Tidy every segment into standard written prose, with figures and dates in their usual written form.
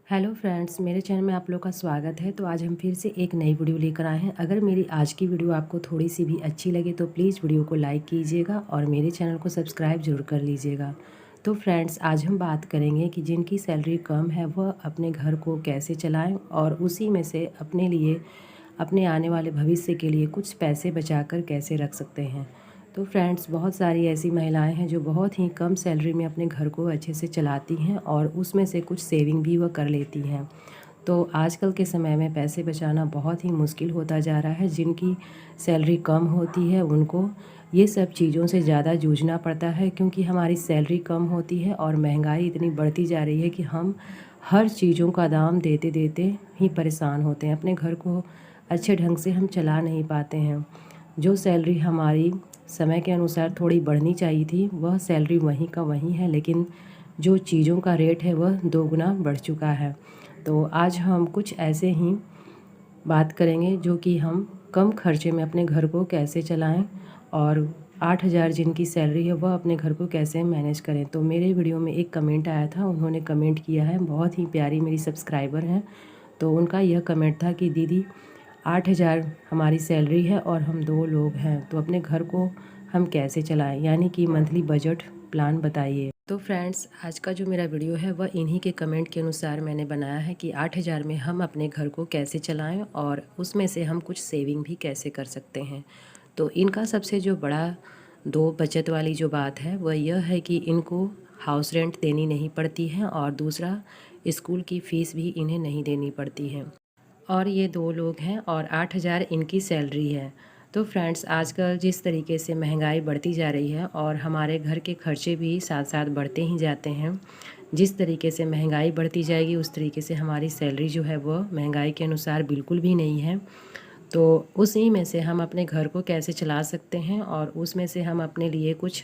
Hello friends, मेरे channel में आप लोग का स्वागत है। तो आज हम फिर से एक नई वीडियो लेकर आए हैं। अगर मेरी आज की वीडियो आपको थोड़ी सी भी अच्छी लगे तो प्लीज़ वीडियो को लाइक कीजिएगा और मेरे चैनल को सब्सक्राइब जरूर कर लीजिएगा। तो फ्रेंड्स, आज हम बात करेंगे कि जिनकी सैलरी कम है वह अपने घर को कैसे चलाएं और उसी में से अपने लिए, अपने आने वाले भविष्य के लिए कुछ पैसे बचाकर कैसे रख सकते हैं। तो फ्रेंड्स, बहुत सारी ऐसी महिलाएं हैं जो बहुत ही कम सैलरी में अपने घर को अच्छे से चलाती हैं और उसमें से कुछ सेविंग भी वह कर लेती हैं। तो आजकल के समय में पैसे बचाना बहुत ही मुश्किल होता जा रहा है। जिनकी सैलरी कम होती है उनको ये सब चीज़ों से ज़्यादा जूझना पड़ता है, क्योंकि हमारी सैलरी कम होती है और महंगाई इतनी बढ़ती जा रही है कि हम हर चीज़ों का दाम देते देते ही परेशान होते हैं। अपने घर को अच्छे ढंग से हम चला नहीं पाते हैं। जो सैलरी हमारी समय के अनुसार थोड़ी बढ़नी चाहिए थी वह सैलरी वहीं का वहीं है, लेकिन जो चीज़ों का रेट है वह दोगुना बढ़ चुका है। तो आज हम कुछ ऐसे ही बात करेंगे जो कि हम कम खर्चे में अपने घर को कैसे चलाएं और 8,000 जिनकी सैलरी है वह अपने घर को कैसे मैनेज करें। तो मेरे वीडियो में एक कमेंट आया था, उन्होंने कमेंट किया है, बहुत ही प्यारी मेरी सब्सक्राइबर हैं। तो उनका यह कमेंट था कि दीदी 8,000 हमारी सैलरी है और हम 2 लोग हैं, तो अपने घर को हम कैसे चलाएं, यानी कि मंथली बजट प्लान बताइए। तो फ्रेंड्स, आज का जो मेरा वीडियो है वह इन्हीं के कमेंट के अनुसार मैंने बनाया है कि 8,000 में हम अपने घर को कैसे चलाएं और उसमें से हम कुछ सेविंग भी कैसे कर सकते हैं। तो इनका सबसे जो बड़ा दो बचत वाली जो बात है वह यह है कि इनको हाउस रेंट देनी नहीं पड़ती है और दूसरा स्कूल की फ़ीस भी इन्हें नहीं देनी पड़ती है। और ये 2 लोग हैं और 8,000 इनकी सैलरी है। तो फ्रेंड्स, आजकल जिस तरीके से महंगाई बढ़ती जा रही है और हमारे घर के खर्चे भी साथ साथ बढ़ते ही जाते हैं, जिस तरीके से महंगाई बढ़ती जाएगी उस तरीके से हमारी सैलरी जो है वह महंगाई के अनुसार बिल्कुल भी नहीं है। तो उसी में से हम अपने घर को कैसे चला सकते हैं और उसमें से हम अपने लिए कुछ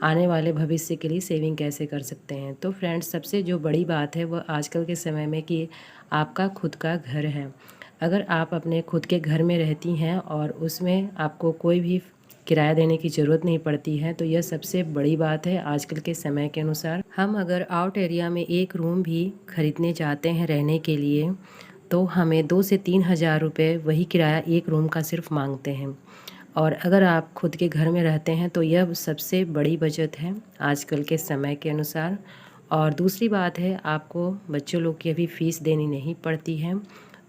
आने वाले भविष्य के लिए सेविंग कैसे कर सकते हैं। तो फ्रेंड्स, सबसे जो बड़ी बात है वह आजकल के समय में कि आपका खुद का घर है। अगर आप अपने खुद के घर में रहती हैं और उसमें आपको कोई भी किराया देने की ज़रूरत नहीं पड़ती है, तो यह सबसे बड़ी बात है आजकल के समय के अनुसार। हम अगर आउट एरिया में एक रूम भी खरीदने जाते हैं रहने के लिए, तो हमें 2 से 3,000 रुपये वही किराया एक रूम का सिर्फ मांगते हैं। और अगर आप खुद के घर में रहते हैं तो यह सबसे बड़ी बचत है आजकल के समय के अनुसार। और दूसरी बात है, आपको बच्चों लोग की अभी फ़ीस देनी नहीं पड़ती है,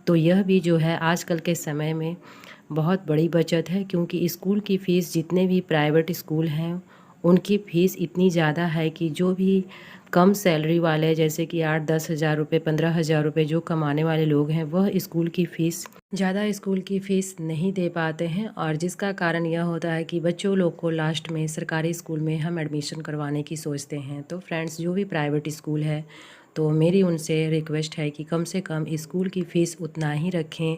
तो यह भी जो है आजकल के समय में बहुत बड़ी बचत है, क्योंकि स्कूल की फ़ीस जितने भी प्राइवेट स्कूल हैं उनकी फ़ीस इतनी ज़्यादा है कि जो भी कम सैलरी वाले, जैसे कि 8-10 हज़ार रुपये, 15,000 रुपये जो कमाने वाले लोग हैं, वह स्कूल की फ़ीस नहीं दे पाते हैं। और जिसका कारण यह होता है कि बच्चों लोग को लास्ट में सरकारी स्कूल में हम एडमिशन करवाने की सोचते हैं। तो फ्रेंड्स, जो भी प्राइवेट स्कूल है, तो मेरी उनसे रिक्वेस्ट है कि कम से कम स्कूल की फ़ीस उतना ही रखें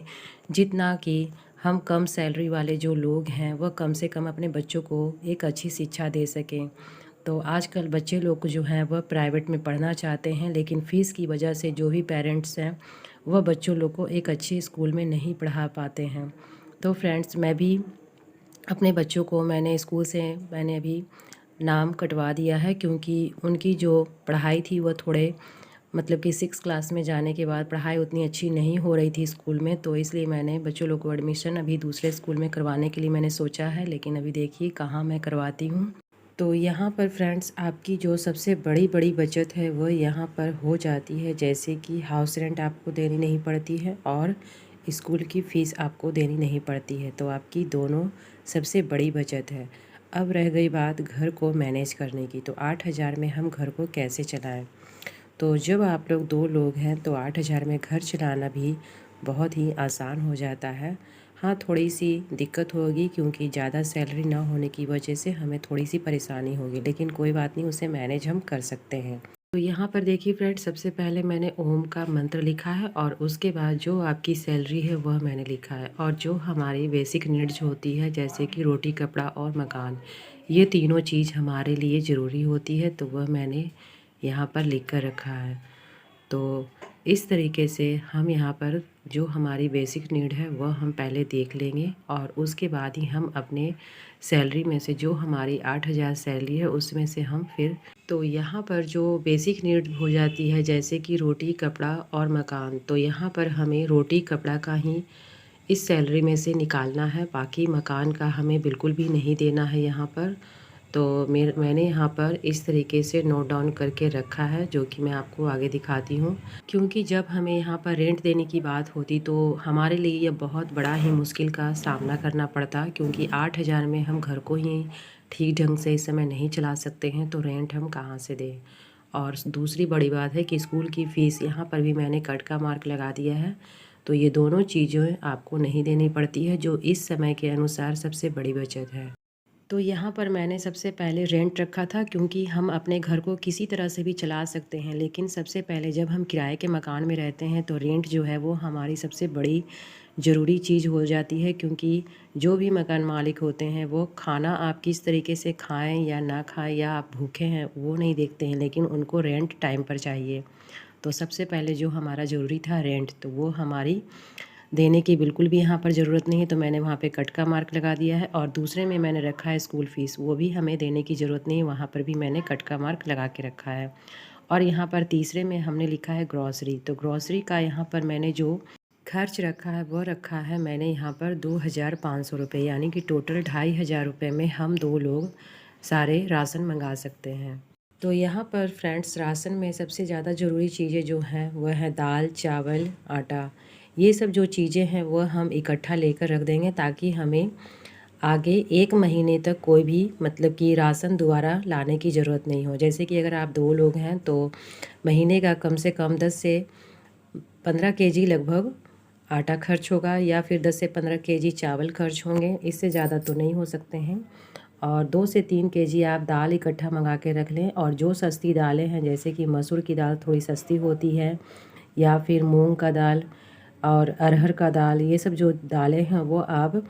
जितना कि हम कम सैलरी वाले जो लोग हैं वह कम से कम अपने बच्चों को एक अच्छी शिक्षा दे सकें। तो आजकल बच्चे लोग जो हैं वह प्राइवेट में पढ़ना चाहते हैं, लेकिन फ़ीस की वजह से जो भी पेरेंट्स हैं वह बच्चों लोग को एक अच्छी स्कूल में नहीं पढ़ा पाते हैं। तो फ्रेंड्स, मैं भी अपने बच्चों को मैंने अभी नाम कटवा दिया है, क्योंकि उनकी जो पढ़ाई थी वह थोड़े मतलब कि 6 क्लास में जाने के बाद पढ़ाई उतनी अच्छी नहीं हो रही थी स्कूल में, तो इसलिए मैंने बच्चों लोग को एडमिशन अभी दूसरे स्कूल में करवाने के लिए मैंने सोचा है, लेकिन अभी देखिए कहाँ मैं करवाती हूँ। तो यहाँ पर फ्रेंड्स, आपकी जो सबसे बड़ी बचत है वह यहाँ पर हो जाती है, जैसे कि हाउस रेंट आपको देनी नहीं पड़ती है और स्कूल की फ़ीस आपको देनी नहीं पड़ती है। तो आपकी दोनों सबसे बड़ी बचत है। अब रह गई बात घर को मैनेज करने की, तो 8,000 में हम घर को कैसे चलाएं। तो जब आप लोग 2 लोग हैं तो 8,000 में घर चलाना भी बहुत ही आसान हो जाता है। हाँ, थोड़ी सी दिक्कत होगी, क्योंकि ज़्यादा सैलरी ना होने की वजह से हमें थोड़ी सी परेशानी होगी, लेकिन कोई बात नहीं, उसे मैनेज हम कर सकते हैं। तो यहाँ पर देखिए फ्रेंड्स, सबसे पहले मैंने ओम का मंत्र लिखा है और उसके बाद जो आपकी सैलरी है वह मैंने लिखा है, और जो हमारी बेसिक नीड्स होती है जैसे कि रोटी, कपड़ा और मकान, ये तीनों चीज़ हमारे लिए ज़रूरी होती है, तो वह मैंने यहाँ पर लिख कर रखा है। तो इस तरीके से हम यहाँ पर जो हमारी बेसिक नीड है वह हम पहले देख लेंगे, और उसके बाद ही हम अपने सैलरी में से जो हमारी 8,000 सैलरी है उसमें से हम फिर तो यहाँ पर जो बेसिक नीड हो जाती है जैसे कि रोटी, कपड़ा और मकान, तो यहाँ पर हमें रोटी, कपड़ा का ही इस सैलरी में से निकालना है, बाकी मकान का हमें बिल्कुल भी नहीं देना है यहाँ पर। तो मैंने यहाँ पर इस तरीके से नोट डाउन करके रखा है, जो कि मैं आपको आगे दिखाती हूँ। क्योंकि जब हमें यहाँ पर रेंट देने की बात होती तो हमारे लिए यह बहुत बड़ा ही मुश्किल का सामना करना पड़ता, क्योंकि 8,000 में हम घर को ही ठीक ढंग से इस समय नहीं चला सकते हैं, तो रेंट हम कहाँ से दें। और दूसरी बड़ी बात है कि स्कूल की फ़ीस यहाँ पर भी मैंने कट का मार्क लगा दिया है। तो ये दोनों चीज़ें आपको नहीं देनी पड़ती है, जो इस समय के अनुसार सबसे बड़ी बचत है। तो यहाँ पर मैंने सबसे पहले रेंट रखा था, क्योंकि हम अपने घर को किसी तरह से भी चला सकते हैं, लेकिन सबसे पहले जब हम किराए के मकान में रहते हैं तो रेंट जो है वो हमारी सबसे बड़ी ज़रूरी चीज़ हो जाती है। क्योंकि जो भी मकान मालिक होते हैं वो खाना आप किस तरीके से खाएं या ना खाएं, या आप भूखे हैं, वो नहीं देखते हैं, लेकिन उनको रेंट टाइम पर चाहिए। तो सबसे पहले जो हमारा ज़रूरी था रेंट, तो वो हमारी देने की बिल्कुल भी यहाँ पर ज़रूरत नहीं है, तो मैंने वहाँ पे कट का मार्क लगा दिया है। और दूसरे में मैंने रखा है स्कूल फ़ीस, वो भी हमें देने की ज़रूरत नहीं है, वहाँ पर भी मैंने कट का मार्क लगा के रखा है। और यहाँ पर तीसरे में हमने लिखा है ग्रॉसरी। तो ग्रॉसरी का यहाँ पर मैंने जो खर्च रखा है वो रखा है मैंने यहाँ पर 2,500 रुपये, यानी कि टोटल 2,500 रुपये में हम 2 लोग सारे राशन मंगा सकते हैं। तो यहाँ पर फ्रेंड्स, राशन में सबसे ज़्यादा ज़रूरी चीज़ें जो हैं वह है दाल, चावल, आटा। ये सब जो चीज़ें हैं वह हम इकट्ठा लेकर रख देंगे, ताकि हमें आगे 1 महीने तक कोई भी मतलब कि राशन दोबारा लाने की ज़रूरत नहीं हो। जैसे कि अगर आप 2 लोग हैं तो महीने का कम से कम 10 से 15 केजी लगभग आटा खर्च होगा, या फिर 10 से 15 केजी चावल खर्च होंगे, इससे ज़्यादा तो नहीं हो सकते हैं। और 2 से 3 केजी आप दाल इकट्ठा मंगा के रख लें। और जो सस्ती दालें हैं, जैसे कि मसूर की दाल थोड़ी सस्ती होती है, या फिर मूंग का दाल और अरहर का दाल, ये सब जो दालें हैं वो आप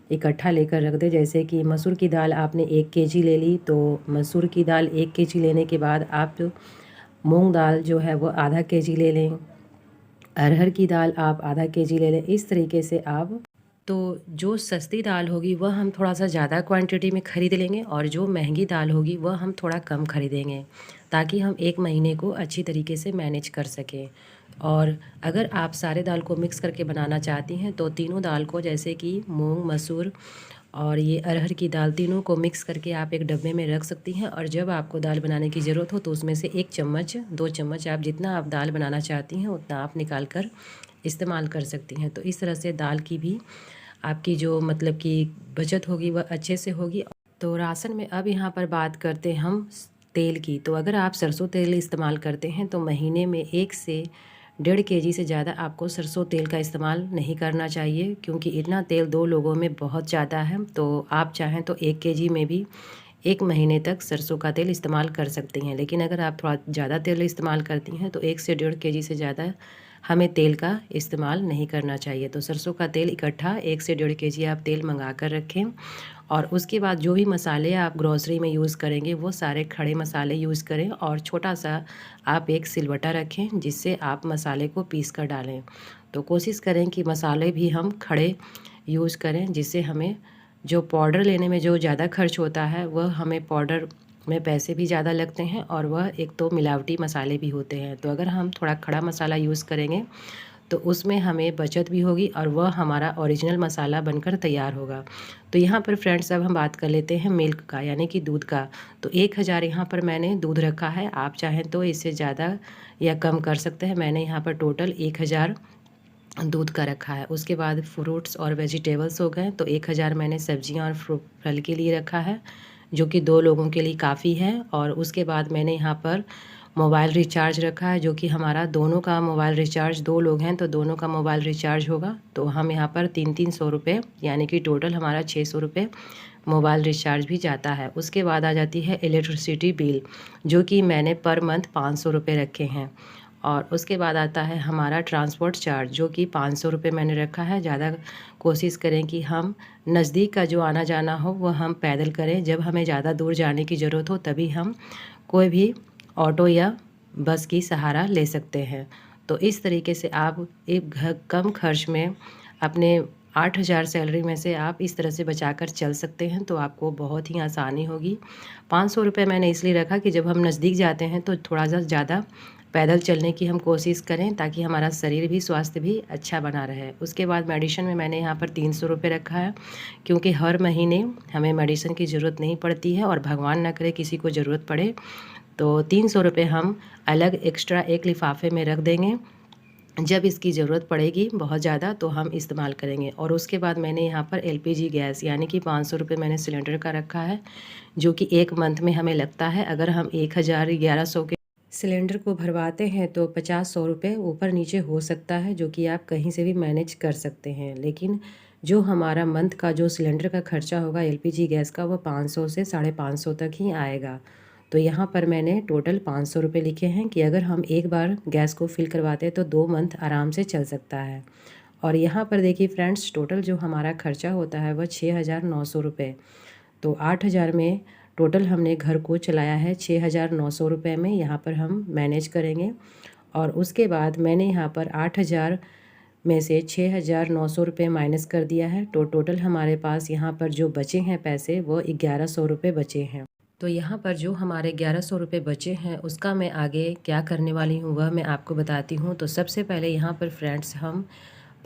इकट्ठा लेकर रख दें। जैसे कि मसूर की दाल आपने 1 केजी ले ली, तो मसूर की दाल 1 केजी लेने के बाद आप मूंग दाल जो है वो आधा केजी ले लें, अरहर की दाल आप आधा केजी ले लें। इस तरीके से आप, तो जो सस्ती दाल होगी वह हम थोड़ा सा ज़्यादा क्वांटिटी में ख़रीद लेंगे, और जो महंगी दाल होगी वह हम थोड़ा कम ख़रीदेंगे, ताकि हम 1 महीने को अच्छी तरीके से मैनेज कर सकें। और अगर आप सारे दाल को मिक्स करके बनाना चाहती हैं तो तीनों दाल को, जैसे कि मूंग, मसूर और ये अरहर की दाल, तीनों को मिक्स करके आप एक डब्बे में रख सकती हैं। और जब आपको दाल बनाने की ज़रूरत हो तो उसमें से 1 चम्मच, 2 चम्मच, आप जितना आप दाल बनाना चाहती हैं उतना आप निकाल कर इस्तेमाल कर सकती हैं। तो इस तरह से दाल की भी आपकी जो मतलब कि बचत होगी वह अच्छे से होगी। तो राशन में अब यहाँ पर बात करते हैं हम तेल की। तो अगर आप सरसों तेल इस्तेमाल करते हैं तो महीने में 1 से 1.5 केजी से ज़्यादा आपको सरसों तेल का इस्तेमाल नहीं करना चाहिए, क्योंकि इतना तेल 2 लोगों में बहुत ज़्यादा है। तो आप चाहें तो 1 केजी में भी 1 महीने तक सरसों का तेल इस्तेमाल कर सकती हैं। लेकिन अगर आप थोड़ा ज़्यादा तेल इस्तेमाल करती हैं तो 1 से 1.5 केजी से ज़्यादा हमें तेल का इस्तेमाल नहीं करना चाहिए। तो सरसों का तेल इकट्ठा 1 से 1.5 केजी आप तेल मंगा कर रखें। और उसके बाद जो भी मसाले आप ग्रॉसरी में यूज़ करेंगे वो सारे खड़े मसाले यूज़ करें, और छोटा सा आप एक सिलवटा रखें जिससे आप मसाले को पीस कर डालें। तो कोशिश करें कि मसाले भी हम खड़े यूज़ करें, जिससे हमें जो पाउडर लेने में जो ज़्यादा खर्च होता है वह हमें पाउडर में पैसे भी ज़्यादा लगते हैं, और वह एक तो मिलावटी मसाले भी होते हैं। तो अगर हम थोड़ा खड़ा मसाला यूज़ करेंगे तो उसमें हमें बचत भी होगी, और वह हमारा ओरिजिनल मसाला बनकर तैयार होगा। तो यहाँ पर फ्रेंड्स अब हम बात कर लेते हैं मिल्क का, यानी कि दूध का। तो 1,000 यहाँ पर मैंने दूध रखा है, आप चाहें तो इससे ज़्यादा या कम कर सकते हैं। मैंने यहाँ पर टोटल 1,000 दूध का रखा है। उसके बाद फ्रूट्स और वेजिटेबल्स हो गए, तो 1,000 मैंने सब्जियां और फल के लिए रखा है, जो कि 2 लोगों के लिए काफ़ी है। और उसके बाद मैंने यहाँ पर मोबाइल रिचार्ज रखा है, जो कि हमारा दोनों का मोबाइल रिचार्ज, 2 लोग हैं तो दोनों का मोबाइल रिचार्ज होगा। तो हम यहाँ पर 300 रुपये, यानी कि टोटल हमारा 600 रुपये मोबाइल रिचार्ज भी जाता है। उसके बाद आ जाती है इलेक्ट्रिसिटी बिल, जो कि मैंने पर मंथ 500 रुपये रखे हैं। और उसके बाद आता है हमारा ट्रांसपोर्ट चार्ज, जो कि 500 रुपये मैंने रखा है। ज़्यादा कोशिश करें कि हम नज़दीक का जो आना जाना हो वह हम पैदल करें। जब हमें ज़्यादा दूर जाने की ज़रूरत हो तभी हम कोई भी ऑटो या बस की सहारा ले सकते हैं। तो इस तरीके से आप एक कम खर्च में अपने 8,000 सैलरी में से आप इस तरह से बचाकर चल सकते हैं तो आपको बहुत ही आसानी होगी। 500 रुपये मैंने इसलिए रखा कि जब हम नज़दीक जाते हैं तो थोड़ा सा ज़्यादा पैदल चलने की हम कोशिश करें ताकि हमारा शरीर भी, स्वास्थ्य भी अच्छा बना रहे। उसके बाद मेडिसिन में मैंने यहाँ पर 300 रुपये रखा है, क्योंकि हर महीने हमें मेडिसिन की ज़रूरत नहीं पड़ती है और भगवान न करे किसी को ज़रूरत पड़े तो 300 रुपये हम अलग एक्स्ट्रा एक लिफाफे में रख देंगे। जब इसकी ज़रूरत पड़ेगी बहुत ज़्यादा तो हम इस्तेमाल करेंगे। और उसके बाद मैंने यहाँ पर एलपीजी गैस यानी कि 500 रुपये मैंने सिलेंडर का रखा है, जो कि 1 मंथ में हमें लगता है। अगर हम 1000-1100 के सिलेंडर को भरवाते हैं तो 50-100 रुपये ऊपर नीचे हो सकता है, जो कि आप कहीं से भी मैनेज कर सकते हैं। लेकिन जो हमारा मंथ का जो सिलेंडर का खर्चा होगा एलपीजी गैस का, वो 500 से 550 तक ही आएगा। तो यहाँ पर मैंने टोटल 500 रुपये लिखे हैं कि अगर हम एक बार गैस को फिल करवाते हैं तो 2 मंथ आराम से चल सकता है। और यहाँ पर देखिए फ्रेंड्स, टोटल जो हमारा खर्चा होता है वह 6,900 रुपये। तो 8,000 में टोटल हमने घर को चलाया है 6,900 रुपये में, यहाँ पर हम मैनेज करेंगे। और उसके बाद मैंने यहाँ पर 8,000 में से 6,900 रुपये माइनस कर दिया है। तो टोटल हमारे पास यहाँ पर जो बचे हैं पैसे वो 1,100 रुपये बचे हैं। तो यहाँ पर जो हमारे 1,100 रुपये बचे हैं उसका मैं आगे क्या करने वाली हूँ वह मैं आपको बताती हूँ। तो सबसे पहले यहाँ पर फ्रेंड्स हम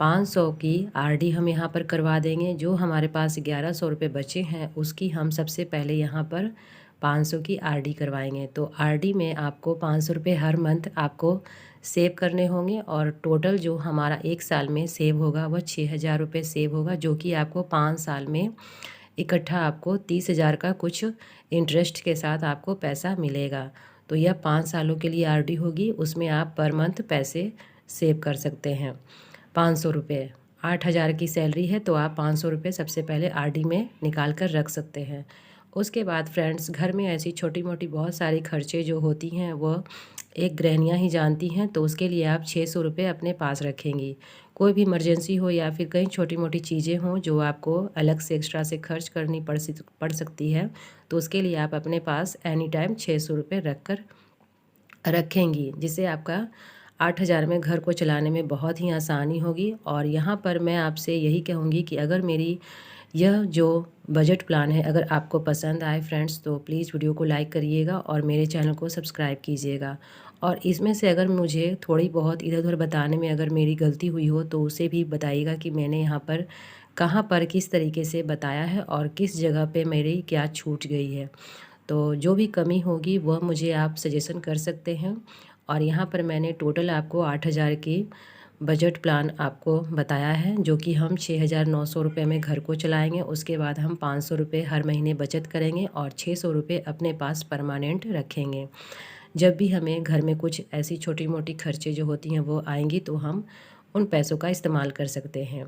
500 की आरडी हम यहाँ पर करवा देंगे। जो हमारे पास 1,100 रुपये बचे हैं उसकी हम सबसे पहले यहाँ पर 500 की आरडी करवाएंगे। तो आरडी में आपको 500 रुपये हर मंथ आपको सेव करने होंगे और टोटल जो हमारा 1 साल में सेव होगा वह 6,000 रुपये सेव होगा, जो कि आपको 5 साल में इकट्ठा आपको 30,000 का कुछ इंटरेस्ट के साथ आपको पैसा मिलेगा। तो यह 5 सालों के लिए आरडी होगी, उसमें आप पर मंथ पैसे सेव कर सकते हैं। 500 रुपये, 8,000 की सैलरी है तो आप 500 रुपये सबसे पहले आरडी में निकाल कर रख सकते हैं। उसके बाद फ्रेंड्स, घर में ऐसी छोटी मोटी बहुत सारी खर्चे जो होती हैं वो एक गृहिणियाँ ही जानती हैं, तो उसके लिए आप 600 रुपये अपने पास रखेंगी। कोई भी इमरजेंसी हो या फिर कहीं छोटी मोटी चीज़ें हों जो आपको अलग से एक्स्ट्रा से खर्च करनी पड़ सकती है, तो उसके लिए आप अपने पास एनी टाइम 600 रुपये रखेंगी, जिससे आपका 8,000 में घर को चलाने में बहुत ही आसानी होगी। और यहाँ पर मैं आपसे यही कहूँगी कि अगर मेरी यह जो बजट प्लान है अगर आपको पसंद आए फ्रेंड्स तो प्लीज़ वीडियो को लाइक करिएगा और मेरे चैनल को सब्सक्राइब कीजिएगा। और इसमें से अगर मुझे थोड़ी बहुत इधर उधर बताने में अगर मेरी गलती हुई हो तो उसे भी बताइएगा कि मैंने यहाँ पर कहाँ पर किस तरीके से बताया है और किस जगह पे मेरी क्या छूट गई है। तो जो भी कमी होगी वह मुझे आप सजेशन कर सकते हैं। और यहाँ पर मैंने टोटल आपको 8,000 की बजट प्लान आपको बताया है, जो कि हम 6,900 रुपये में घर को चलाएंगे। उसके बाद हम 500 रुपये हर महीने बचत करेंगे और 600 रुपये अपने पास परमानेंट रखेंगे। जब भी हमें घर में कुछ ऐसी छोटी मोटी खर्चे जो होती हैं वो आएंगी तो हम उन पैसों का इस्तेमाल कर सकते हैं।